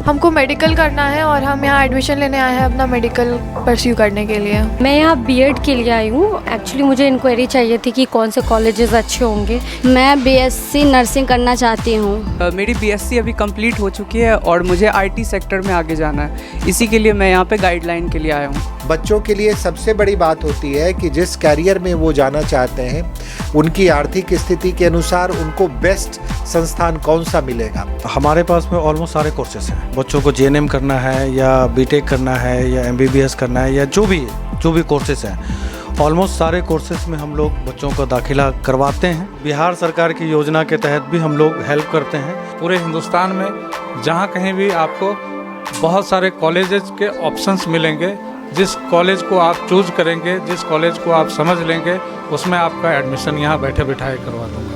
हमको मेडिकल करना है और हम यहाँ एडमिशन लेने आए हैं अपना मेडिकल परस्यू करने के लिए। मैं यहाँ बीएड के लिए आई हूँ। एक्चुअली मुझे इंक्वायरी चाहिए थी कि कौन से कॉलेजेस अच्छे होंगे। मैं बीएससी नर्सिंग करना चाहती हूँ। मेरी बीएससी अभी कंप्लीट हो चुकी है और मुझे आईटी सेक्टर में आगे जाना है। इसी के लिए मैं यहाँ पे गाइडलाइन के लिए आया हूँ। बच्चों के लिए सबसे बड़ी बात होती है कि जिस कैरियर में वो जाना चाहते हैं उनकी आर्थिक स्थिति के अनुसार उनको बेस्ट संस्थान कौन सा मिलेगा। हमारे पास में ऑलमोस्ट सारे कोर्सेस हैं। बच्चों को जेएनएम करना है या बीटेक करना है या एमबीबीएस करना है या जो भी कोर्सेस हैं, ऑलमोस्ट सारे कोर्सेज में हम लोग बच्चों को दाखिला करवाते हैं। बिहार सरकार की योजना के तहत भी हम लोग हेल्प करते हैं। पूरे हिंदुस्तान में जहाँ कहीं भी आपको बहुत सारे कॉलेजेस के ऑप्शंस मिलेंगे। जिस कॉलेज को आप चूज करेंगे, जिस कॉलेज को आप समझ लेंगे, उसमें आपका एडमिशन यहाँ बैठे बिठाए करवा दूँगा।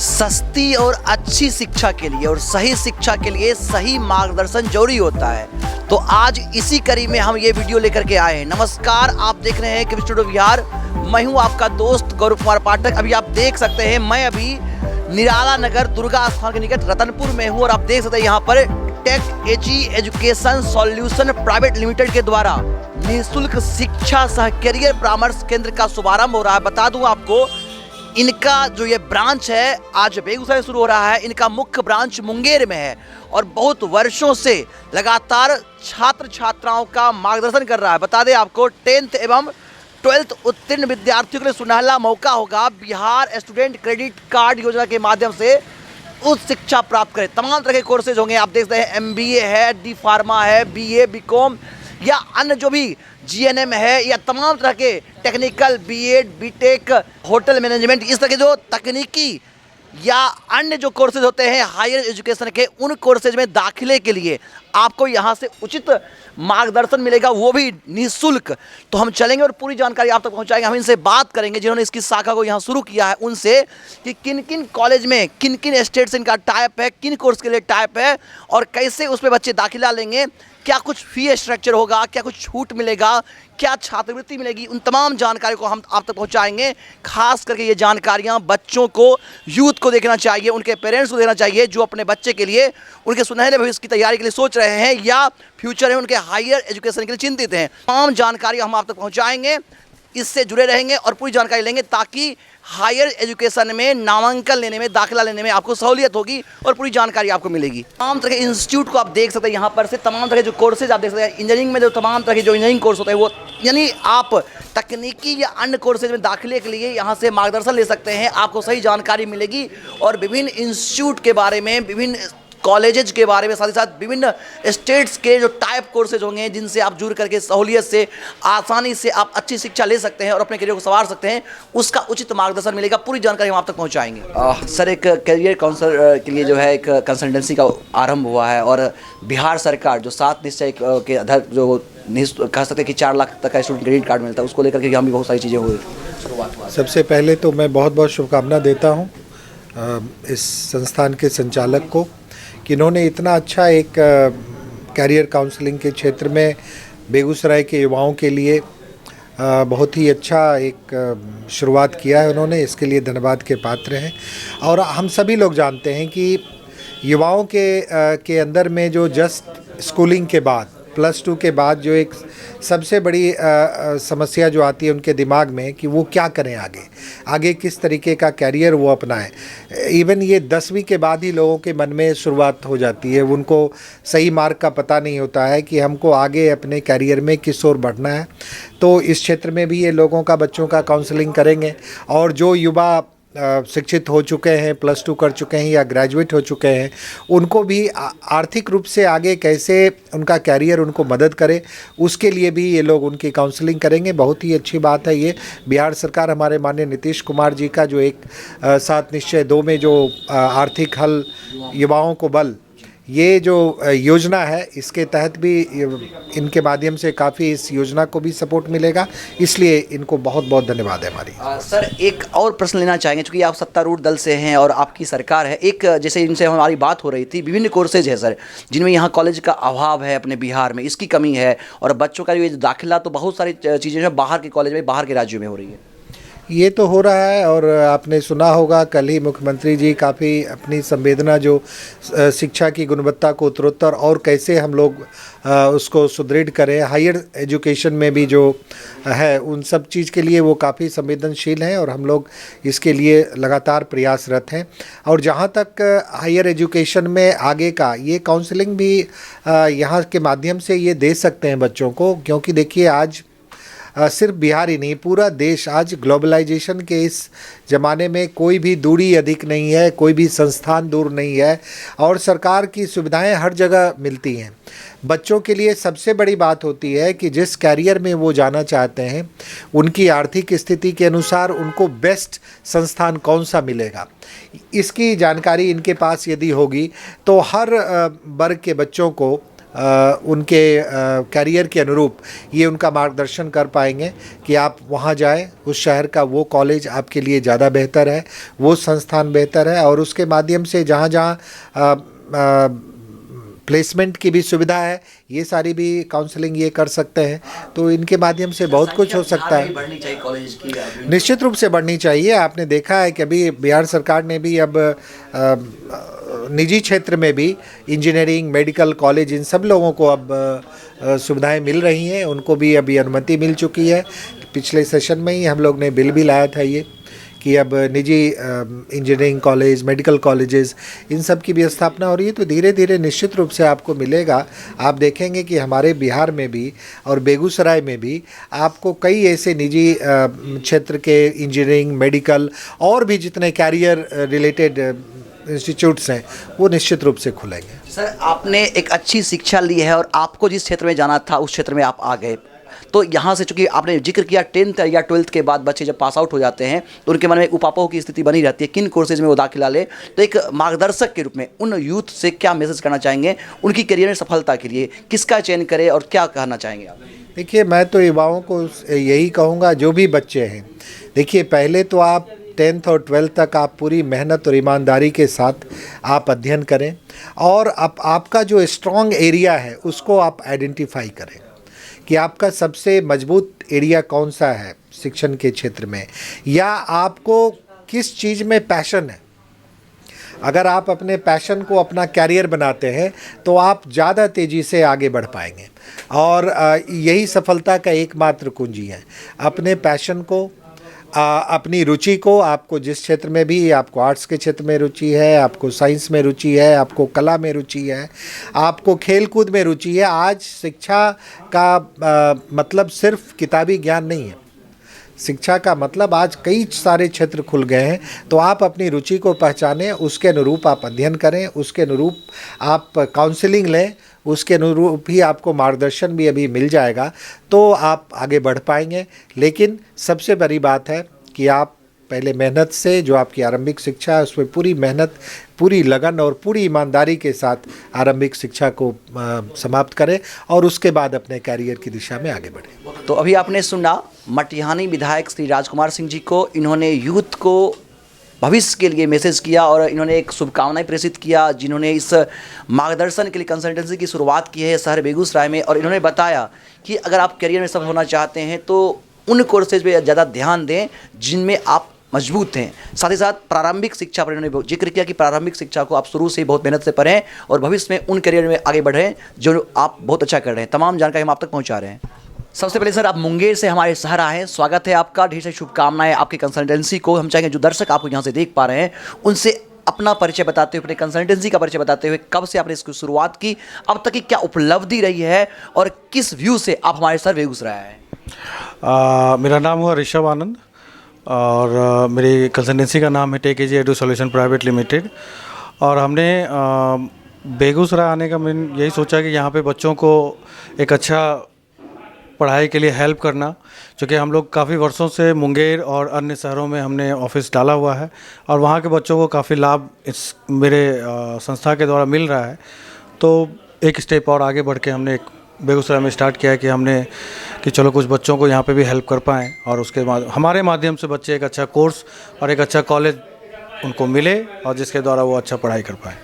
सस्ती और अच्छी शिक्षा के लिए और सही शिक्षा के लिए सही मार्गदर्शन जरूरी होता है। तो आज इसी कड़ी में हम ये वीडियो लेकर के आए हैं। नमस्कार, आप देख रहे हैं कृषि स्टूडियो बिहार। मैं हूं आपका दोस्त गौरव कुमार पाठक। अभी आप देख सकते हैं मैं अभी निराला नगर दुर्गा स्थान के निकट रतनपुर में हूं और आप देख सकते हैं यहाँ पर टेक एजी एजुकेशन सॉल्यूशन प्राइवेट लिमिटेड के द्वारा निःशुल्क शिक्षा सह करियर परामर्श केंद्र का शुभारंभ हो रहा है। बता दूं आपको, इनका जो ये ब्रांच है आज बेगूसराय शुरू हो रहा है। इनका मुख्य ब्रांच मुंगेर में है और बहुत वर्षों से लगातार छात्र छात्राओं का मार्गदर्शन कर रहा है। बता दें आपको, 10th एवं 12th उत्तीर्ण विद्यार्थियों के लिए सुनहला मौका होगा। बिहार स्टूडेंट क्रेडिट कार्ड योजना के माध्यम से उच्च शिक्षा प्राप्त करें। तमाम तरह के कोर्सेज होंगे। आप देख सकते हैं एमबीए है, डी फार्मा है, बीए, बीकॉम या अन्य जो भी जीएनएम है या तमाम तरह के technical, B Ed, B Tech, hotel management, इस तरह के जो तकनीकी या अन्य जो कोर्सेज होते हैं हायर एजुकेशन के, उन कोर्सेज में दाखिले के लिए आपको यहाँ से उचित मार्गदर्शन मिलेगा, वो भी निःशुल्क। तो हम चलेंगे और पूरी जानकारी आप तक पहुँचाएंगे। हम इनसे बात करेंगे जिन्होंने इसकी शाखा को यहाँ शुरू किया है, उनसे कि किन किन कॉलेज में किन किन स्टेट से इनका टाइप है, किन कोर्स के लिए टाइप है और कैसे उस पर बच्चे दाखिला लेंगे, क्या कुछ फी स्ट्रक्चर होगा, क्या कुछ छूट मिलेगा, क्या छात्रवृत्ति मिलेगी। उन तमाम जानकारी को हम आप तक पहुंचाएंगे। खास करके ये जानकारियां बच्चों को, यूथ को देखना चाहिए, उनके पेरेंट्स को देना चाहिए जो अपने बच्चे के लिए, उनके सुनहरे भविष्य की तैयारी के लिए सोच रहे हैं या फ्यूचर में उनके हायर एजुकेशन के लिए चिंतित हैं। तमाम जानकारी हम आप तक पहुँचाएँगे। इससे जुड़े रहेंगे और पूरी जानकारी लेंगे ताकि हायर एजुकेशन में नामांकन लेने में, दाखिला लेने में आपको सहूलियत होगी और पूरी जानकारी आपको मिलेगी। तमाम तरह के इंस्टीट्यूट को आप देख सकते हैं यहाँ पर से, तमाम तरह के जो कोर्सेज आप देख सकते हैं। इंजीनियरिंग में जो तमाम तरह के जो इंजीनियरिंग कोर्स होते हैं वो, यानी आप तकनीकी या अन्य कोर्सेज में दाखिले के लिए यहाँ से मार्गदर्शन ले सकते हैं। आपको सही जानकारी मिलेगी और विभिन्न इंस्टीट्यूट के बारे में, विभिन्न कॉलेजेज के बारे में, साथ ही साथ विभिन्न स्टेट्स के जो टाइप कोर्सेज होंगे जिनसे आप जुड़ करके सहूलियत से, आसानी से आप अच्छी शिक्षा ले सकते हैं और अपने करियर को संवार सकते हैं, उसका उचित मार्गदर्शन मिलेगा। पूरी जानकारी हम आप तक पहुंचाएंगे। सर, एक करियर काउंसलर के लिए जो है एक कंसल्टेंसी का आरंभ हुआ है और बिहार सरकार जो 7 निश्चय के आधार जो कह सकते हैं कि 4 लाख तक का स्टूडेंट क्रेडिट कार्ड मिलता है, उसको लेकर के हम भी बहुत सारी चीज़ें हुई। सबसे पहले तो मैं बहुत बहुत शुभकामना देता हूँ इस संस्थान के संचालक को कि इन्होंने इतना अच्छा एक कैरियर काउंसलिंग के क्षेत्र में बेगूसराय के युवाओं के लिए बहुत ही अच्छा एक शुरुआत किया है। उन्होंने इसके लिए धन्यवाद के पात्र हैं। और हम सभी लोग जानते हैं कि युवाओं के अंदर में जो जस्ट स्कूलिंग के बाद, +2 के बाद जो एक सबसे बड़ी समस्या जो आती है उनके दिमाग में कि वो क्या करें, आगे किस तरीके का कैरियर वो अपनाएं। इवन ये 10वीं के बाद ही लोगों के मन में शुरुआत हो जाती है। उनको सही मार्ग का पता नहीं होता है कि हमको आगे अपने कैरियर में किस ओर बढ़ना है। तो इस क्षेत्र में भी ये लोगों का, बच्चों का काउंसलिंग करेंगे और जो युवा शिक्षित हो चुके हैं, +2 कर चुके हैं या ग्रेजुएट हो चुके हैं, उनको भी आर्थिक रूप से आगे कैसे उनका कैरियर उनको मदद करे, उसके लिए भी ये लोग उनकी काउंसलिंग करेंगे। बहुत ही अच्छी बात है ये। बिहार सरकार, हमारे माननीय नीतीश कुमार जी का जो एक 7 निश्चय 2 में जो आर्थिक हल, युवाओं को बल, ये जो योजना है इसके तहत भी इनके माध्यम से काफ़ी इस योजना को भी सपोर्ट मिलेगा, इसलिए इनको बहुत बहुत धन्यवाद है हमारी। सर एक और प्रश्न लेना चाहेंगे, क्योंकि आप सत्तारूढ़ दल से हैं और आपकी सरकार है। एक जैसे इनसे हमारी बात हो रही थी, विभिन्न कोर्सेज है सर जिनमें यहाँ कॉलेज का अभाव है, अपने बिहार में इसकी कमी है, और बच्चों का जो दाखिला तो बहुत सारी चीज़ें जो बाहर के कॉलेज में, बाहर के राज्यों में हो रही है। ये तो हो रहा है, और आपने सुना होगा कल ही मुख्यमंत्री जी काफ़ी अपनी संवेदना जो शिक्षा की गुणवत्ता को उत्तरोत्तर और कैसे हम लोग उसको सुदृढ़ करें, हायर एजुकेशन में भी जो है उन सब चीज़ के लिए वो काफ़ी संवेदनशील हैं, और हम लोग इसके लिए लगातार प्रयासरत हैं। और जहाँ तक हायर एजुकेशन में आगे का ये काउंसलिंग भी यहाँ के माध्यम से ये दे सकते हैं बच्चों को, क्योंकि देखिए आज सिर्फ बिहार ही नहीं, पूरा देश आज ग्लोबलाइजेशन के इस ज़माने में कोई भी दूरी अधिक नहीं है, कोई भी संस्थान दूर नहीं है, और सरकार की सुविधाएं हर जगह मिलती हैं। बच्चों के लिए सबसे बड़ी बात होती है कि जिस कैरियर में वो जाना चाहते हैं उनकी आर्थिक स्थिति के अनुसार उनको बेस्ट संस्थान कौन सा मिलेगा, इसकी जानकारी इनके पास यदि होगी तो हर वर्ग के बच्चों को उनके कैरियर के अनुरूप ये उनका मार्गदर्शन कर पाएंगे कि आप वहाँ जाएं, उस शहर का वो कॉलेज आपके लिए ज़्यादा बेहतर है, वो संस्थान बेहतर है, और उसके माध्यम से जहाँ जहाँ प्लेसमेंट की भी सुविधा है ये सारी भी काउंसलिंग ये कर सकते हैं। तो इनके माध्यम से बहुत कुछ हो सकता है। बढ़नी चाहिए कॉलेज की, निश्चित रूप से बढ़नी चाहिए। आपने देखा है कि अभी बिहार सरकार ने भी अब निजी क्षेत्र में भी इंजीनियरिंग, मेडिकल कॉलेज, इन सब लोगों को अब सुविधाएं मिल रही हैं, उनको भी अभी अनुमति मिल चुकी है। पिछले सेशन में ही हम लोग ने बिल भी लाया था ये कि अब निजी इंजीनियरिंग कॉलेज, मेडिकल कॉलेजेस, इन सब की भी स्थापना हो रही है। तो धीरे धीरे निश्चित रूप से आपको मिलेगा। आप देखेंगे कि हमारे बिहार में भी और बेगूसराय में भी आपको कई ऐसे निजी क्षेत्र के इंजीनियरिंग, मेडिकल और भी जितने कैरियर रिलेटेड इंस्टीट्यूट्स हैं वो निश्चित रूप से खुलेंगे। सर आपने एक अच्छी शिक्षा ली है और आपको जिस क्षेत्र में जाना था उस क्षेत्र में आप आ गए, तो यहाँ से चूंकि आपने जिक्र किया 10th या 12th के बाद बच्चे जब पास आउट हो जाते हैं तो उनके मन में एक उपापोह की स्थिति बनी रहती है, किन कोर्सेज में वो दाखिला ले। तो एक मार्गदर्शक के रूप में उन यूथ से क्या मैसेज करना चाहेंगे, उनकी करियर में सफलता के लिए किसका चयन करें और क्या कहना चाहेंगे आप? देखिए, मैं तो युवाओं को यही कहूँगा, जो भी बच्चे हैं, देखिए पहले तो आप 10th और 12th तक आप पूरी मेहनत और ईमानदारी के साथ आप अध्ययन करें, और आपका जो स्ट्रॉन्ग एरिया है उसको आप आइडेंटिफाई करें कि आपका सबसे मजबूत एरिया कौन सा है शिक्षण के क्षेत्र में, या आपको किस चीज़ में पैशन है। अगर आप अपने पैशन को अपना कैरियर बनाते हैं तो आप ज़्यादा तेज़ी से आगे बढ़ पाएंगे, और यही सफलता का एकमात्र कुंजी है। अपने पैशन को, अपनी रुचि को, आपको जिस क्षेत्र में भी, आपको आर्ट्स के क्षेत्र में रुचि है, आपको साइंस में रुचि है, आपको कला में रुचि है, आपको खेल कूद में रुचि है। आज शिक्षा का मतलब सिर्फ किताबी ज्ञान नहीं है। शिक्षा का मतलब आज कई सारे क्षेत्र खुल गए हैं। तो आप अपनी रुचि को पहचानें, उसके अनुरूप आप अध्ययन करें, उसके अनुरूप आप काउंसलिंग लें, उसके अनुरूप ही आपको मार्गदर्शन भी अभी मिल जाएगा, तो आप आगे बढ़ पाएंगे। लेकिन सबसे बड़ी बात है कि आप पहले मेहनत से, जो आपकी आरंभिक शिक्षा है उसमें पूरी मेहनत, पूरी लगन और पूरी ईमानदारी के साथ आरंभिक शिक्षा को समाप्त करें, और उसके बाद अपने कैरियर की दिशा में आगे बढ़ें। तो अभी आपने सुना मटिहानी विधायक श्री राजकुमार सिंह जी को। इन्होंने यूथ को भविष्य के लिए मैसेज किया और इन्होंने एक शुभकामनाएं प्रेषित किया, जिन्होंने इस मार्गदर्शन के लिए कंसल्टेंसी की शुरुआत की है शहर बेगूसराय में। और इन्होंने बताया कि अगर आप करियर में सफल होना चाहते हैं तो उन कोर्सेज पे ज़्यादा ध्यान दें जिनमें आप मजबूत हैं। साथ ही साथ प्रारंभिक शिक्षा पर इन्होंने जिक्र किया कि प्रारंभिक शिक्षा को आप शुरू से ही बहुत मेहनत से पढ़ें और भविष्य में उन करियर में आगे बढ़ें जो आप बहुत अच्छा कर रहे हैं। तमाम जानकारी हम आप तक पहुँचा रहे हैं। सबसे पहले सर, आप मुंगेर से हमारे शहर आए हैं, स्वागत है आपका, ढेर सारी शुभकामनाएं आपकी कंसल्टेंसी को। हम चाहेंगे जो दर्शक आपको यहाँ से देख पा रहे हैं उनसे अपना परिचय बताते हुए, अपने कंसल्टेंसी का परिचय बताते हुए, कब से आपने इसकी शुरुआत की, अब तक की क्या उपलब्धि रही है और किस व्यू से आप हमारे शहर बेगूसराय आए हैं। मेरा नाम हुआ ऋषभ आनंद और मेरी कंसल्टेंसी का नाम है tech easy edu solution private limited. और हमने बेगूसराय आने का मैंने यही सोचा कि यहाँ पे बच्चों को एक अच्छा पढ़ाई के लिए हेल्प करना, क्योंकि हम लोग काफ़ी वर्षों से मुंगेर और अन्य शहरों में हमने ऑफिस डाला हुआ है और वहाँ के बच्चों को काफ़ी लाभ इस मेरे संस्था के द्वारा मिल रहा है। तो एक स्टेप और आगे बढ़ के हमने एक बेगूसराय में स्टार्ट किया है कि चलो कुछ बच्चों को यहाँ पे भी हेल्प कर पाएँ और उसके बाद हमारे माध्यम से बच्चे एक अच्छा कोर्स और एक अच्छा कॉलेज उनको मिले और जिसके द्वारा वो अच्छा पढ़ाई कर पाएँ।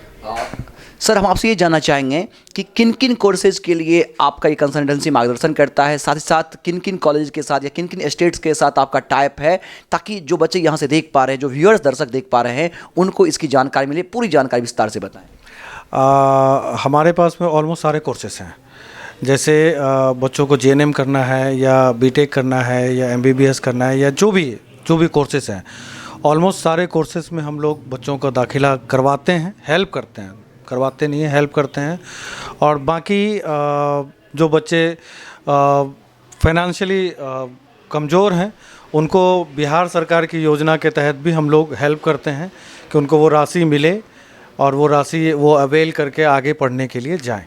सर, हम आपसे ये जानना चाहेंगे कि किन किन कोर्सेज के लिए आपका ये कंसल्टेंसी मार्गदर्शन करता है, साथ ही साथ किन किन कॉलेज के साथ या किन किन स्टेट्स के साथ आपका टाइप है, ताकि जो बच्चे यहाँ से देख पा रहे हैं, जो व्यूअर्स दर्शक देख पा रहे हैं, उनको इसकी जानकारी मिले। पूरी जानकारी विस्तार से बताएं। हमारे पास में ऑलमोस्ट सारे कोर्सेज हैं। जैसे बच्चों को JNM करना है या बीटेक करना है या MBBS करना है या जो भी कोर्सेज हैं, ऑलमोस्ट सारे कोर्सेज में हम लोग बच्चों का दाखिला करवाते हैं, हेल्प करते हैं, करवाते नहीं हैं, हेल्प करते हैं। और बाकी जो बच्चे फाइनेंशियली कमज़ोर हैं उनको बिहार सरकार की योजना के तहत भी हम लोग हेल्प करते हैं कि उनको वो राशि मिले और वो राशि वो अवेल करके आगे पढ़ने के लिए जाएं।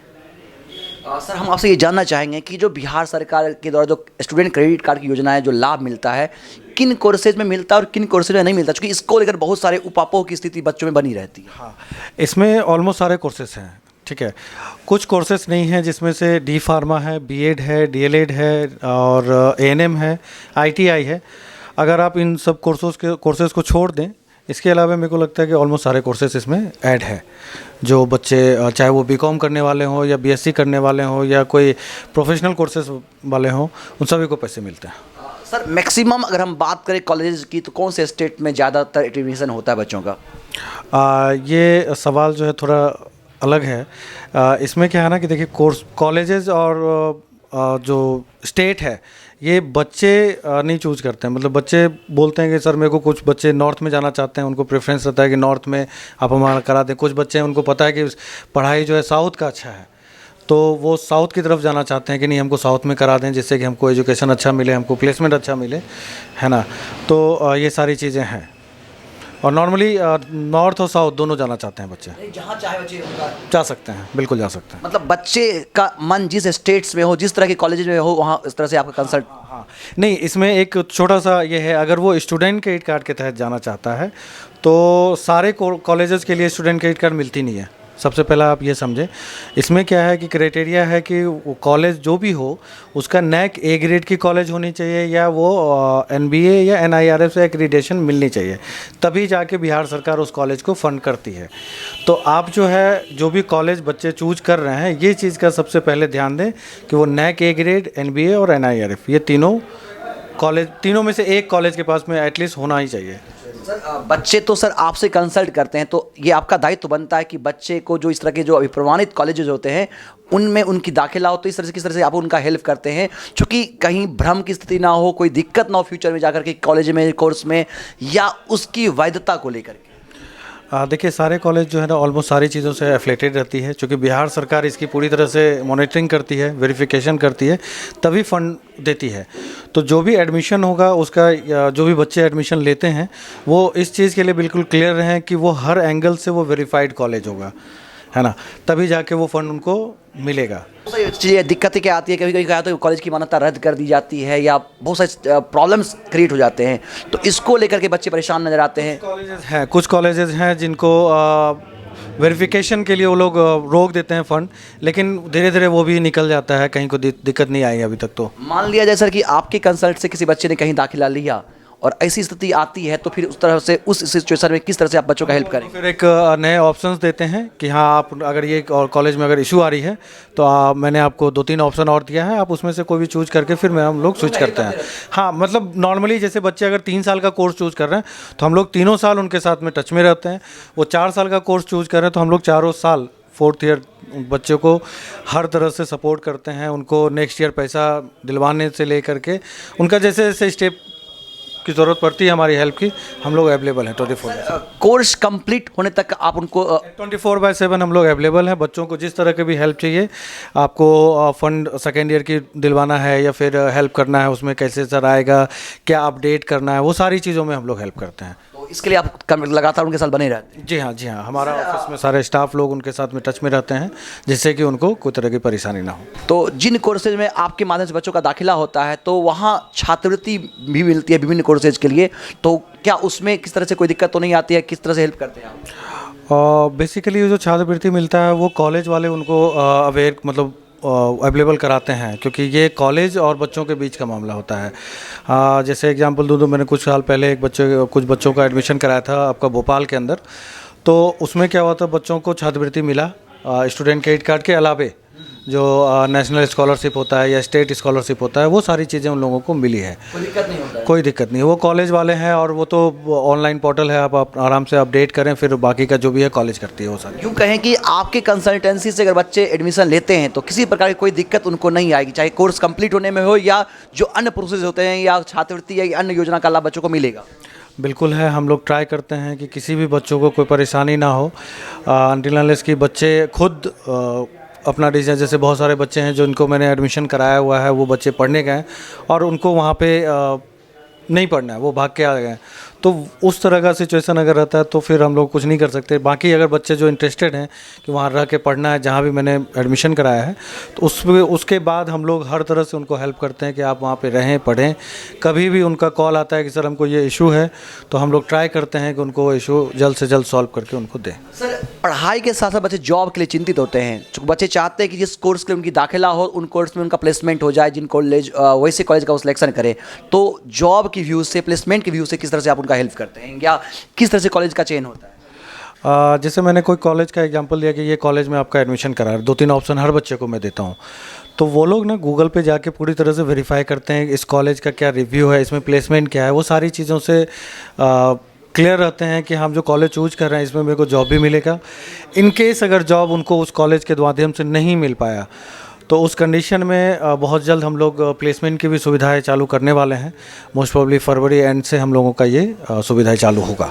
सर, हम आपसे ये जानना चाहेंगे कि जो बिहार सरकार के द्वारा जो स्टूडेंट क्रेडिट कार्ड की योजना है, जो लाभ मिलता है, किन कोर्सेज में मिलता है और किन कोर्सेज में नहीं मिलता, क्योंकि इसको लेकर बहुत सारे उपापों की स्थिति बच्चों में बनी रहती है। हाँ, इसमें ऑलमोस्ट सारे कोर्सेज हैं, ठीक है। कुछ कोर्सेज नहीं हैं जिसमें से D फार्मा है, B.Ed है, DLED है और ANM है, ITI है। अगर आप इन सब कोर्सेज को छोड़ दें, इसके अलावा मेरे को लगता है कि ऑलमोस्ट सारे कोर्सेज इसमें ऐड है। जो बच्चे चाहे वो BCom करने वाले हों या BSc करने वाले हों या कोई प्रोफेशनल कोर्सेज वाले हों, उन सभी को पैसे मिलते हैं। सर, मैक्सिमम अगर हम बात करें कॉलेज की, तो कौन से स्टेट में ज़्यादातर एडमिशन होता है बच्चों का? ये सवाल जो है थोड़ा अलग है। इसमें क्या है ना कि देखिए, कॉलेजेस और जो स्टेट है ये बच्चे नहीं चूज करते हैं। मतलब बच्चे बोलते हैं कि सर मेरे को, कुछ बच्चे नॉर्थ में जाना चाहते हैं, उनको प्रेफरेंस रहता है कि नॉर्थ में आप हमारा करा दें। कुछ बच्चे हैं उनको पता है कि पढ़ाई जो है साउथ का अच्छा है, तो वो साउथ की तरफ जाना चाहते हैं कि नहीं हमको साउथ में करा दें जिससे कि हमको एजुकेशन अच्छा मिले, हमको प्लेसमेंट अच्छा मिले, है ना। तो ये सारी चीज़ें हैं और नॉर्मली नॉर्थ और साउथ दोनों जाना चाहते हैं बच्चे। जहाँ चाहे बच्चे जा सकते हैं, बिल्कुल जा सकते हैं। मतलब बच्चे का मन जिस स्टेट्स में हो, जिस तरह के कॉलेज में हो, वहाँ इस तरह से आपका कंसल्ट। हाँ, नहीं, इसमें एक छोटा सा ये है, अगर वो स्टूडेंट क्रेडिट कार्ड के तहत जाना चाहता है तो सारे कॉलेजेस के लिए स्टूडेंट क्रेडिट कार्ड मिलती नहीं है। सबसे पहला आप ये समझें, इसमें क्या है कि क्राइटेरिया है कि वो कॉलेज जो भी हो उसका NAC A ग्रेड की कॉलेज होनी चाहिए या वो NBA या NIRF से एक्रीडेशन मिलनी चाहिए, तभी जाके बिहार सरकार उस कॉलेज को फंड करती है। तो आप जो है जो भी कॉलेज बच्चे चूज कर रहे हैं, ये चीज़ का सबसे पहले ध्यान दें कि वो NAC A ग्रेड, NBA और NIRF, ये तीनों में से एक कॉलेज के पास में एटलीस्ट होना ही चाहिए। सर, बच्चे तो सर आपसे कंसल्ट करते हैं, तो ये आपका दायित्व बनता है कि बच्चे को जो इस तरह के जो अभी प्रमाणित कॉलेजेस होते हैं उनमें उनकी दाखिला हो, तो इस तरह से किस तरह से आप उनका हेल्प करते हैं, क्योंकि कहीं भ्रम की स्थिति ना हो, कोई दिक्कत ना हो फ्यूचर में जाकर के कॉलेज में, कोर्स में, या उसकी वैधता को लेकर के। देखिए, सारे कॉलेज जो है ना ऑलमोस्ट सारी चीज़ों से एफिलेटेड रहती है, क्योंकि बिहार सरकार इसकी पूरी तरह से मॉनिटरिंग करती है, वेरिफिकेशन करती है, तभी फंड देती है। तो जो भी एडमिशन होगा उसका, जो भी बच्चे एडमिशन लेते हैं वो इस चीज़ के लिए बिल्कुल क्लियर रहें कि वो हर एंगल से वो वेरीफाइड कॉलेज होगा, है ना, तभी जाके वो फंड उनको मिलेगा। चीज़ें दिक्कतें क्या आती है, कभी कभी क्या होता है कॉलेज की मान्यता रद्द कर दी जाती है या बहुत सारे प्रॉब्लम्स क्रिएट हो जाते हैं, तो इसको लेकर के बच्चे परेशान नजर आते हैं। कुछ कॉलेजेस हैं जिनको वेरिफिकेशन के लिए वो लोग रोक देते हैं फंड, लेकिन धीरे धीरे वो भी निकल जाता है, कहीं को दिक्कत नहीं आई अभी तक। तो मान लिया जाए सर कि आपके कंसल्ट से किसी बच्चे ने कहीं दाखिला लिया और ऐसी स्थिति आती है, तो फिर उस तरह से उस सिचुएशन में किस तरह से आप बच्चों का हेल्प करें? फिर एक नए ऑप्शंस देते हैं कि हाँ, आप अगर ये कॉलेज में अगर इशू आ रही है तो मैंने आपको 2-3 ऑप्शन और दिया है, आप उसमें से कोई भी चूज करके फिर हम लोग स्विच करते हैं। हाँ, मतलब नॉर्मली जैसे बच्चे अगर 3 साल का कोर्स चूज कर रहे हैं तो हम लोग 3 साल उनके साथ में टच में रहते हैं। वो 4 साल का कोर्स चूज कर रहे हैं तो हम लोग 4 साल 4th ईयर बच्चों को हर तरह से सपोर्ट करते हैं। उनको नेक्स्ट ईयर पैसा दिलवाने से लेकर के उनका जैसे जैसे स्टेप की ज़रूरत पड़ती है हमारी हेल्प की, हम लोग अवेलेबल हैं 24। कोर्स कंप्लीट होने तक आप उनको 24/7 हम लोग अवेलेबल हैं। बच्चों को जिस तरह की भी हेल्प चाहिए, आपको फंड सेकेंड ईयर की दिलवाना है या फिर हेल्प करना है, उसमें कैसे सर आएगा, क्या अपडेट करना है, वो सारी चीज़ों में हम लोग हेल्प करते हैं। तो इसके लिए आप लगातार उनके साथ बने रहते हैं? जी हाँ, हमारा ऑफिस में सारे स्टाफ लोग उनके साथ में टच में रहते हैं, जिससे कि उनको कोई तरह की परेशानी ना हो। तो जिन कोर्सेज में आपके माध्यम से बच्चों का दाखिला होता है, तो वहाँ छात्रवृत्ति भी मिलती है विभिन्न कोर्सेज के लिए, तो क्या उसमें किस तरह से कोई दिक्कत तो नहीं आती है? किस तरह से हेल्प करते हैं आप? और बेसिकली जो छात्रवृत्ति मिलता है वो कॉलेज वाले उनको अवेयर मतलब अवेलेबल कराते हैं, क्योंकि ये कॉलेज और बच्चों के बीच का मामला होता है। जैसे एग्जांपल दूँ तो मैंने कुछ साल पहले कुछ बच्चों का एडमिशन कराया था आपका भोपाल के अंदर। तो उसमें क्या हुआ था, बच्चों को छात्रवृत्ति मिला स्टूडेंट क्रेडिट कार्ड के अलावे जो नेशनल स्कॉलरशिप होता है या स्टेट स्कॉलरशिप होता है, वो सारी चीज़ें उन लोगों को मिली है। कोई दिक्कत नहीं होता है? कोई दिक्कत नहीं, वो कॉलेज वाले हैं और वो तो ऑनलाइन पोर्टल है, आप आराम से अपडेट करें, फिर बाकी का जो भी है कॉलेज करती है वो सारी। यूँ कहें कि आपके कंसल्टेंसी से अगर बच्चे एडमिशन लेते हैं तो किसी प्रकार की कोई दिक्कत उनको नहीं आएगी, चाहे कोर्स कंप्लीट होने में हो या जो अन्य प्रोसेस होते हैं या छात्रवृत्ति या अन्य योजना का लाभ बच्चों को मिलेगा? बिल्कुल है, हम लोग ट्राई करते हैं कि किसी भी बच्चों को कोई परेशानी ना हो अनटिल अनलेस कि बच्चे खुद अपना डिसीजन। जैसे बहुत सारे बच्चे हैं जो इनको मैंने एडमिशन कराया हुआ है, वो बच्चे पढ़ने गए और उनको वहाँ पे नहीं पढ़ना है, वो भाग के आ गए। तो उस तरह का सिचुएशन अगर रहता है तो फिर हम लोग कुछ नहीं कर सकते। बाकी अगर बच्चे जो इंटरेस्टेड हैं कि वहाँ रह के पढ़ना है जहाँ भी मैंने एडमिशन कराया है, तो उसके बाद हम लोग हर तरह से उनको हेल्प करते हैं कि आप वहाँ पे रहें, पढ़ें। कभी भी उनका कॉल आता है कि सर हमको ये इशू है, तो हम लोग ट्राई करते हैं कि उनको इशू जल्द से जल्द सॉल्व करके उनको दें। सर, पढ़ाई के साथ साथ बच्चे जॉब के लिए चिंतित होते हैं। बच्चे चाहते हैं कि जिस कोर्स के लिए उनकी दाखिला हो उन कोर्स में उनका प्लेसमेंट हो जाए, जिन कॉलेज वैसे कॉलेज का वो सिलेक्शन करें। तो जॉब की व्यू से, प्लेसमेंट की व्यू से किस तरह से आप उनका हेल्प करते हैं या किस तरह से कॉलेज का चयन होता है? जैसे मैंने कोई कॉलेज का एग्जांपल लिया कि ये कॉलेज में आपका एडमिशन करा, 2-3 ऑप्शन हर बच्चे को मैं देता हूँ। तो वो लोग ना गूगल पे जाके पूरी तरह से वेरीफाई करते हैं इस कॉलेज का क्या रिव्यू है, इसमें प्लेसमेंट क्या है, वो सारी चीज़ों से क्लियर रहते हैं कि हम जो कॉलेज चूज कर रहे हैं इसमें मेरे को जॉब भी मिलेगा। इन केस अगर जॉब उनको उस कॉलेज के माध्यम से नहीं मिल पाया तो उस कंडीशन में बहुत जल्द हम लोग प्लेसमेंट की भी सुविधाएं चालू करने वाले हैं। मोस्ट प्रोबेबली फरवरी एंड से हम लोगों का ये सुविधाएं चालू होगा।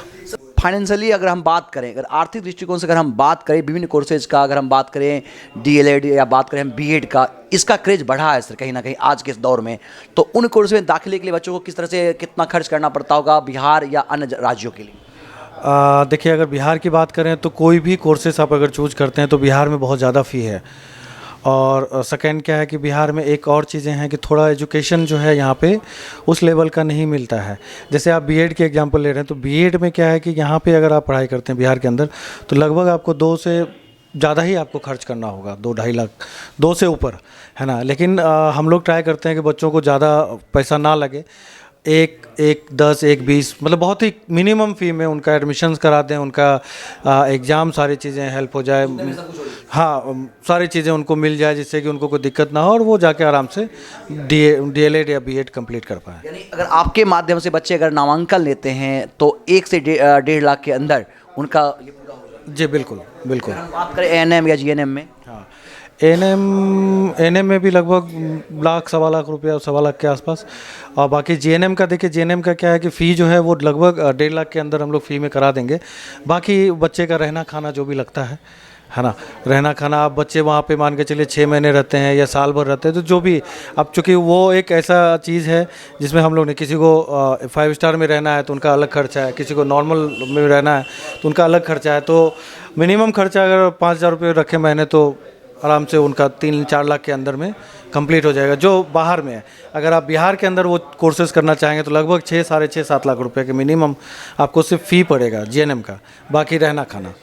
फाइनेंशियली अगर हम बात करें, अगर आर्थिक दृष्टिकोण से अगर हम बात करें विभिन्न कोर्सेज का, अगर हम बात करें डीएलएड या बात करें हम बीएड का, इसका क्रेज बढ़ा है सर कहीं ना कहीं आज के इस दौर में। तो उन कोर्स में दाखिले के लिए बच्चों को किस तरह से कितना खर्च करना पड़ता होगा बिहार या अन्य राज्यों के लिए? देखिए, अगर बिहार की बात करें तो कोई भी कोर्सेस आप अगर चूज करते हैं तो बिहार में बहुत ज़्यादा फ़ी है। और सेकंड क्या है कि बिहार में एक और चीज़ें हैं कि थोड़ा एजुकेशन जो है यहाँ पे उस लेवल का नहीं मिलता है। जैसे आप बीएड के एग्जांपल ले रहे हैं तो बीएड में क्या है कि यहाँ पे अगर आप पढ़ाई करते हैं बिहार के अंदर तो लगभग आपको 2 से ज़्यादा ही आपको खर्च करना होगा, 2-2.5 लाख, 2 से ऊपर, है ना। लेकिन हम लोग ट्राई करते हैं कि बच्चों को ज़्यादा पैसा ना लगे, 10, 20 मतलब बहुत ही मिनिमम फ़ी में उनका एडमिशन्स करा दें, उनका एग्ज़ाम सारी चीज़ें हेल्प हो जाए, हाँ सारी चीज़ें उनको मिल जाए जिससे कि उनको कोई दिक्कत ना हो और वो जाके आराम से डीएलएड या बीएड कंप्लीट कर पाएँ। यानी अगर आपके माध्यम से बच्चे अगर नामांकन लेते हैं तो 1 से 1.5 लाख के अंदर उनका ये पूरा हो जाएगा? जी बिल्कुल बिल्कुल। हम बात करें एएनएम या जीएनएम में? हाँ, एएनएम में भी लगभग लाख, 1.25 रुपया, 1.25 के आसपास। और बाकी जीएनएम का देखिए, जीएनएम का क्या है कि फ़ी जो है वो लगभग 1.5 लाख के अंदर हम लोग फ़ी में करा देंगे। बाकी बच्चे का रहना खाना जो भी लगता है ना, रहना खाना आप बच्चे वहाँ पे मान के चलिए 6 महीने रहते हैं या साल भर रहते हैं तो जो भी, अब चूँकि वो एक ऐसा चीज़ है जिसमें हम लोग ने किसी को 5 स्टार में रहना है तो उनका अलग खर्चा है, किसी को नॉर्मल में रहना है तो उनका अलग खर्चा है। तो मिनिमम खर्चा अगर 5,000 रुपये रखें महीने तो आराम से उनका 3-4 लाख के अंदर में कंप्लीट हो जाएगा जो बाहर में है। अगर आप बिहार के अंदर वो कोर्सेज करना चाहेंगे तो लगभग 6, साढ़े 6, 7 लाख रुपए के मिनिमम आपको सिर्फ फ़ी पड़ेगा जीएनएम का, बाकी रहना खाना।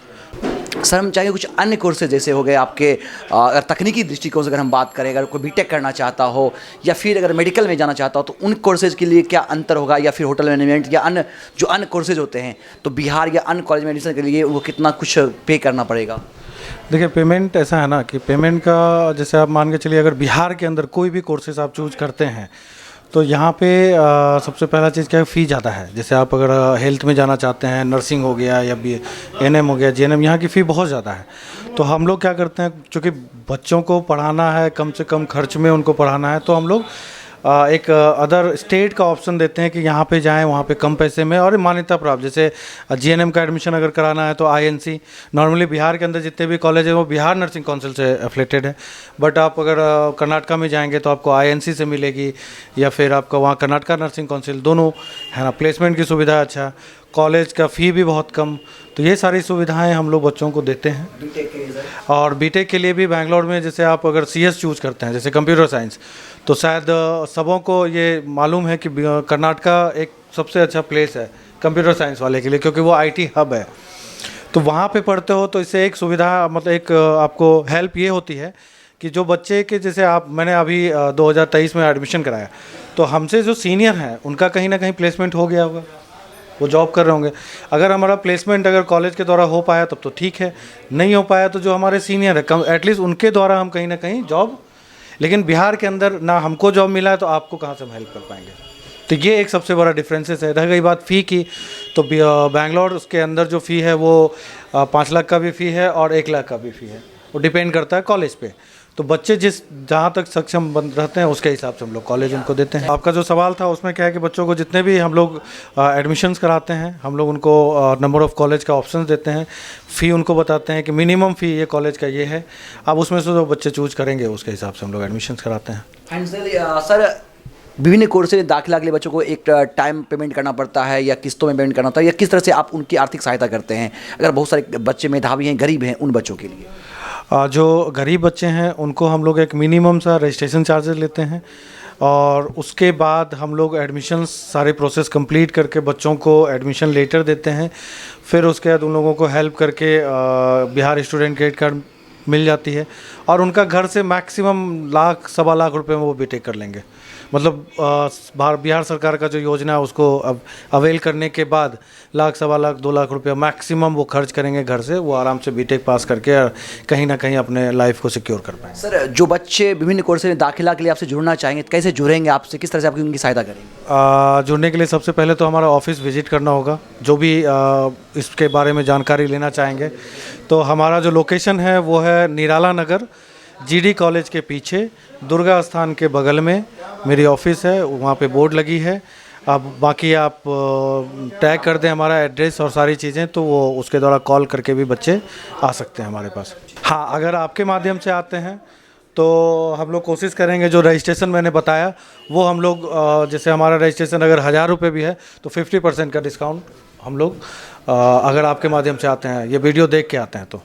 सर, हम चाहेंगे कुछ अन्य कोर्सेज जैसे हो गए आपके, अगर तकनीकी दृष्टिकोण से अगर हम बात करें, अगर कोई बीटेक करना चाहता हो या फिर अगर मेडिकल में जाना चाहता हो तो उन कोर्सेज के लिए क्या अंतर होगा, या फिर होटल मैनेजमेंट या अन्य कोर्सेज होते हैं तो बिहार या अन्य कॉलेज में एडमिशन के लिए वो कितना कुछ पे करना पड़ेगा? देखिए, पेमेंट ऐसा है ना कि पेमेंट का जैसे आप मान के चलिए अगर बिहार के अंदर कोई भी कोर्सेज आप चूज करते हैं तो यहाँ पे सबसे पहला चीज़ क्या है, फ़ी ज़्यादा है। जैसे आप अगर हेल्थ में जाना चाहते हैं, नर्सिंग हो गया या एएनएम हो गया, जीएनएम, यहाँ की फ़ी बहुत ज़्यादा है। तो हम लोग क्या करते हैं, चूँकि बच्चों को पढ़ाना है, कम से कम खर्च में उनको पढ़ाना है, तो हम लोग एक अदर स्टेट का ऑप्शन देते हैं कि यहाँ पे जाएं, वहाँ पे कम पैसे में और मान्यता प्राप्त। जैसे जीएनएम का एडमिशन अगर कराना है तो आईएनसी, नॉर्मली बिहार के अंदर जितने भी कॉलेज है वो बिहार नर्सिंग काउंसिल से एफिलेटेड है। बट आप अगर कर्नाटका में जाएंगे तो आपको आईएनसी से मिलेगी या फिर आपका वहाँ कर्नाटका नर्सिंग काउंसिल, दोनों है ना। प्लेसमेंट की सुविधा अच्छा, कॉलेज का फ़ी भी बहुत कम। तो ये सारी सुविधाएं हम लोग बच्चों को देते हैं। और बीटेक के लिए भी बेंगलोर में जैसे आप अगर सीएस चूज़ करते हैं, जैसे कंप्यूटर साइंस, तो शायद सबों को ये मालूम है कि कर्नाटका एक सबसे अच्छा प्लेस है कंप्यूटर साइंस वाले के लिए, क्योंकि वो आईटी हब है। तो वहाँ पे पढ़ते हो तो इससे एक सुविधा मतलब एक आपको हेल्प ये होती है कि जो बच्चे के जैसे मैंने अभी 2023 में एडमिशन कराया, तो हमसे जो सीनियर हैं उनका कहीं ना कहीं प्लेसमेंट हो गया होगा, वो जॉब कर रहे होंगे। अगर हमारा प्लेसमेंट अगर कॉलेज के द्वारा हो पाया तब तो ठीक है, नहीं हो पाया तो जो हमारे सीनियर है कम एटलीस्ट उनके द्वारा हम कहीं ना कहीं जॉब, लेकिन बिहार के अंदर ना हमको जॉब मिला है तो आपको कहाँ से हम हेल्प कर पाएंगे। तो ये एक सबसे बड़ा डिफरेंसेस है। रह गई बात फ़ी की, तो बैंगलोर उसके अंदर जो फ़ी है वो 5 लाख का भी फ़ी है और 1 लाख का भी फ़ी है, वो डिपेंड करता है कॉलेज पे। तो बच्चे जहाँ तक सक्षम बन रहते हैं उसके हिसाब से हम लोग कॉलेज उनको देते हैं। आपका जो सवाल था उसमें क्या है कि बच्चों को जितने भी हम लोग एडमिशन्स कराते हैं, हम लोग उनको नंबर ऑफ़ कॉलेज का ऑप्शंस देते हैं, फ़ी उनको बताते हैं कि मिनिमम फ़ी ये कॉलेज का ये है, अब उसमें से जो बच्चे चूज करेंगे उसके हिसाब से हम लोग एडमिशन्स कराते हैं। एंड सर विभिन्न कोर्स में दाखिला के लिए बच्चों को एक टाइम पेमेंट करना पड़ता है या किस्तों में पेमेंट करना होता है, या किस तरह से आप उनकी आर्थिक सहायता करते हैं अगर बहुत सारे बच्चे मेधावी हैं, गरीब हैं, उन बच्चों के लिए? जो गरीब बच्चे हैं उनको हम लोग एक मिनिमम सा रजिस्ट्रेशन चार्जेस लेते हैं और उसके बाद हम लोग एडमिशन्स सारे प्रोसेस कंप्लीट करके बच्चों को एडमिशन लेटर देते हैं। फिर उसके बाद उन लोगों को हेल्प करके बिहार स्टूडेंट क्रेडिट कार्ड मिल जाती है और उनका घर से मैक्सिमम लाख सवा लाख रुपए में वो बीटेक कर लेंगे। मतलब बिहार सरकार का जो योजना है उसको अब अवेल करने के बाद लाख सवा लाख 2 लाख रुपया मैक्सिमम वो खर्च करेंगे घर से, वो आराम से बीटेक पास करके कहीं ना कहीं अपने लाइफ को सिक्योर कर पाएंगे। सर जो बच्चे विभिन्न कोर्स में दाखिला के लिए आपसे जुड़ना चाहेंगे तो कैसे जुड़ेंगे आपसे, किस तरह से आपकी उनकी सहायता करेंगे? जुड़ने के लिए सबसे पहले तो हमारा ऑफिस विजिट करना होगा। जो भी इसके बारे में जानकारी लेना चाहेंगे तो हमारा जो लोकेशन है वो है निराला नगर, जीडी कॉलेज के पीछे, दुर्गा स्थान के बगल में मेरी ऑफ़िस है, वहाँ पे बोर्ड लगी है। अब बाकी आप टैग कर दें हमारा एड्रेस और सारी चीज़ें, तो वो उसके द्वारा कॉल करके भी बच्चे आ सकते हैं हमारे पास। हाँ, अगर आपके माध्यम से आते हैं तो हम लोग कोशिश करेंगे जो रजिस्ट्रेशन मैंने बताया वो हम लोग जैसे हमारा रजिस्ट्रेशन अगर 1000 रुपये भी है तो 50% का डिस्काउंट हम लोग अगर आपके माध्यम से आते हैं, ये वीडियो देख के आते हैं तो।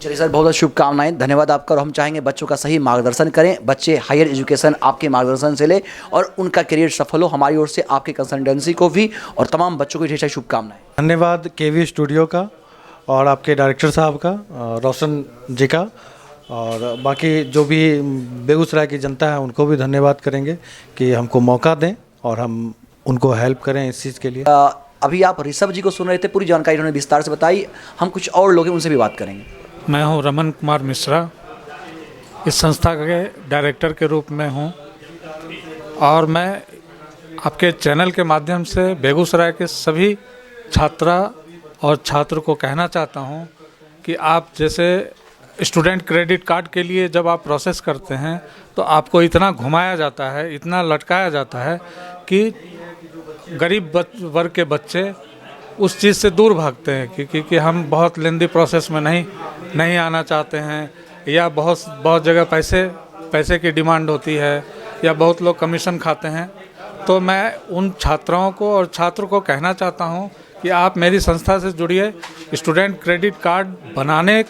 चलिए सर, बहुत बहुत शुभकामनाएं, धन्यवाद आपका। और हम चाहेंगे बच्चों का सही मार्गदर्शन करें, बच्चे हायर एजुकेशन आपके मार्गदर्शन से ले और उनका करियर सफल हो। हमारी ओर से आपके कंसल्टेंसी को भी और तमाम बच्चों को ढेर सारी शुभकामनाएं। धन्यवाद केवी स्टूडियो का और आपके डायरेक्टर साहब का, रोशन जी का, और बाकी जो भी बेगूसराय की जनता है उनको भी धन्यवाद करेंगे कि हमको मौका दें और हम उनको हेल्प करें इस चीज़ के लिए। अभी आप ऋषभ जी को सुन रहे थे, पूरी जानकारी उन्होंने विस्तार से बताई। हम कुछ और लोग हैं उनसे भी बात करेंगे। मैं हूं रमन कुमार मिश्रा, इस संस्था के डायरेक्टर के रूप में हूं और मैं आपके चैनल के माध्यम से बेगूसराय के सभी छात्रा और छात्र को कहना चाहता हूं कि आप जैसे स्टूडेंट क्रेडिट कार्ड के लिए जब आप प्रोसेस करते हैं तो आपको इतना घुमाया जाता है, इतना लटकाया जाता है कि गरीब वर्ग के बच्चे उस चीज़ से दूर भागते हैं क्योंकि हम बहुत लेंदी प्रोसेस में नहीं आना चाहते हैं, या बहुत जगह पैसे की डिमांड होती है, या बहुत लोग कमीशन खाते हैं। तो मैं उन छात्राओं को और छात्रों को कहना चाहता हूं कि आप मेरी संस्था से जुड़िए। स्टूडेंट क्रेडिट कार्ड बनाने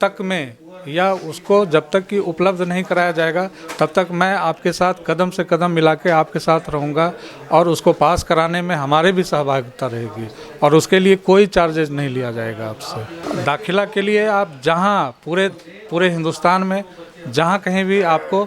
तक में या उसको जब तक कि उपलब्ध नहीं कराया जाएगा तब तक मैं आपके साथ कदम से कदम मिला के आपके साथ रहूँगा और उसको पास कराने में हमारे भी सहभागिता रहेगी और उसके लिए कोई चार्जेज नहीं लिया जाएगा आपसे। दाखिला के लिए आप जहाँ पूरे हिंदुस्तान में जहाँ कहीं भी आपको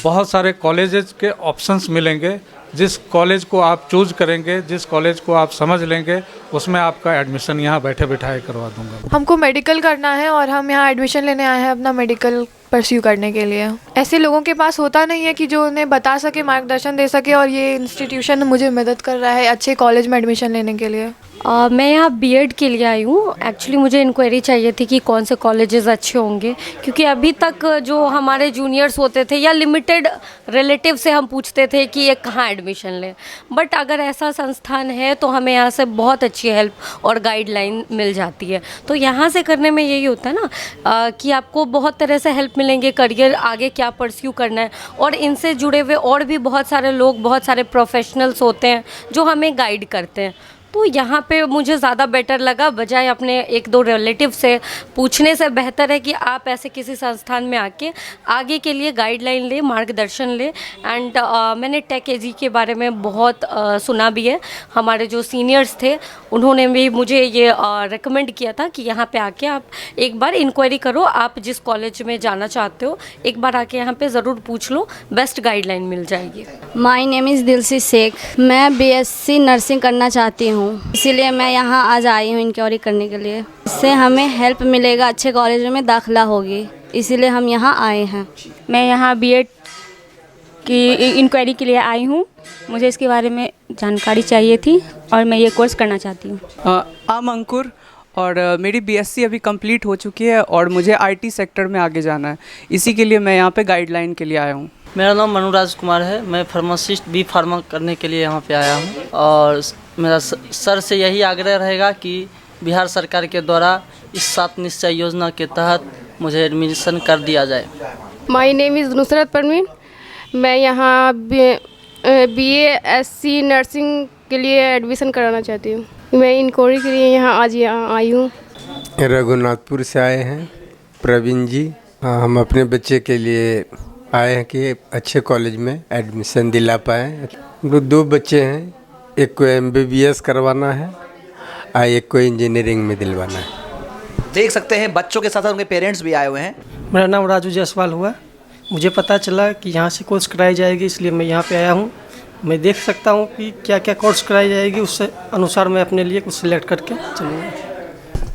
बहुत सारे कॉलेजेस के ऑप्शंस मिलेंगे। जिस कॉलेज को आप चूज करेंगे, जिस कॉलेज को आप समझ लेंगे, उसमें आपका एडमिशन यहाँ बैठे बिठाए करवा दूंगा। हमको मेडिकल करना है और हम यहाँ एडमिशन लेने आए हैं अपना मेडिकल परस्यू करने के लिए। ऐसे लोगों के पास होता नहीं है कि जो उन्हें बता सके, मार्गदर्शन दे सके, और ये इंस्टीट्यूशन मुझे मदद कर रहा है अच्छे कॉलेज में एडमिशन लेने के लिए। मैं यहाँ बीएड के लिए आई हूँ। एक्चुअली मुझे इंक्वायरी चाहिए थी कि कौन से कॉलेजेस अच्छे होंगे, क्योंकि अभी तक जो हमारे जूनियर्स होते थे या लिमिटेड रिलेटिव से हम पूछते थे कि ये कहाँ एडमिशन लें, बट अगर ऐसा संस्थान है तो हमें यहाँ से बहुत अच्छी हेल्प और गाइडलाइन मिल जाती है। तो यहाँ से करने में यही होता है ना कि आपको बहुत तरह से हेल्प मिलेंगे, करियर आगे क्या परस्यू करना है, और इनसे जुड़े हुए और भी बहुत सारे लोग, बहुत सारे प्रोफेशनल्स होते हैं जो हमें गाइड करते हैं। तो यहाँ पे मुझे ज़्यादा बेटर लगा, बजाय अपने एक दो रिलेटिव से पूछने से बेहतर है कि आप ऐसे किसी संस्थान में आके आगे के लिए गाइडलाइन ले, मार्गदर्शन ले। एंड मैंने टेक एजी के बारे में बहुत सुना भी है। हमारे जो सीनियर्स थे उन्होंने भी मुझे ये रेकमेंड किया था कि यहाँ पे आके आप एक बार इंक्वायरी करो, आप जिस कॉलेज में जाना चाहते हो एक बार आके यहाँ पे ज़रूर पूछ लो, बेस्ट गाइडलाइन मिल जाएगी। My name is Dilsi Shaikh. मैं बीएससी नर्सिंग करना चाहती हूँ, इसीलिए मैं यहाँ आज आई हूँ इंक्वायरी करने के लिए। इससे हमें हेल्प मिलेगा, अच्छे कॉलेजों में दाखिला होगी, इसीलिए हम यहाँ आए हैं। मैं यहाँ बीएड की इंक्वायरी के लिए आई हूँ। मुझे इसके बारे में जानकारी चाहिए थी और मैं ये कोर्स करना चाहती हूँ। आम अंकुर, और मेरी बीएससी अभी कंप्लीट हो चुकी है और मुझे आईटी सेक्टर में आगे जाना है। इसी के लिए मैं यहाँ पे गाइडलाइन के लिए आया हूँ। मेरा नाम मनुराज कुमार है। मैं फार्मासिस्ट बी फार्मा करने के लिए यहाँ पे आया हूँ और मेरा सर से यही आग्रह रहेगा कि बिहार सरकार के द्वारा इस 7 निश्चय योजना के तहत मुझे एडमिशन कर दिया जाए। My name is Nusrat Parveen. मैं यहाँ बीएससी नर्सिंग के लिए एडमिशन कराना चाहती हूँ। मैं इंक्वायरी के लिए यहाँ आज आई हूँ। रघुनाथपुर से आए हैं प्रवीण जी। हम अपने बच्चे के लिए आए हैं कि अच्छे कॉलेज में एडमिशन दिला पाएँ। 2 बच्चे हैं, एक को MBBS करवाना है और एक को इंजीनियरिंग में दिलवाना है। देख सकते हैं बच्चों के साथ उनके पेरेंट्स भी आए हुए हैं। मेरा नाम राजू जायसवाल हुआ। मुझे पता चला कि यहाँ से कोर्स कराई जाएगी, इसलिए मैं यहाँ पे आया हूँ। मैं देख सकता हूँ कि क्या क्या कोर्स कराई जाएगी, उससे अनुसार मैं अपने लिए कुछ सिलेक्ट करके चलूँगा।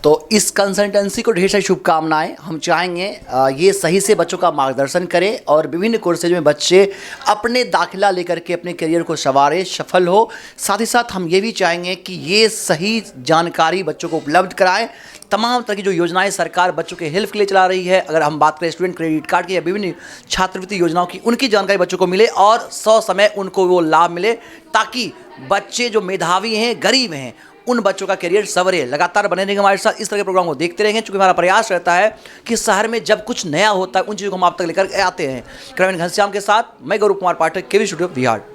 तो इस कंसल्टेंसी को ढेर सारी शुभकामनाएं। हम चाहेंगे ये सही से बच्चों का मार्गदर्शन करे और विभिन्न कोर्सेज में बच्चे अपने दाखिला लेकर के अपने करियर को संवारे, सफल हो। साथ ही साथ हम ये भी चाहेंगे कि ये सही जानकारी बच्चों को उपलब्ध कराए। तमाम तरह की जो योजनाएं सरकार बच्चों के हेल्प के लिए चला रही है, अगर हम बात करें स्टूडेंट क्रेडिट कार्ड की या विभिन्न छात्रवृत्ति योजनाओं की, उनकी जानकारी बच्चों को मिले और समय उनको वो लाभ मिले, ताकि बच्चे जो मेधावी हैं, गरीब हैं, उन बच्चों का करियर सवरे। लगातार बने रहेंगे हमारे साथ, इस तरह के प्रोग्राम को देखते रहेंगे, क्योंकि हमारा प्रयास रहता है कि शहर में जब कुछ नया होता है उन चीज़ों को हम आप तक लेकर आते हैं। कैमरामैन घनश्याम के साथ मैं गौरव कुमार पाठक, केवी स्टूडियो बिहार।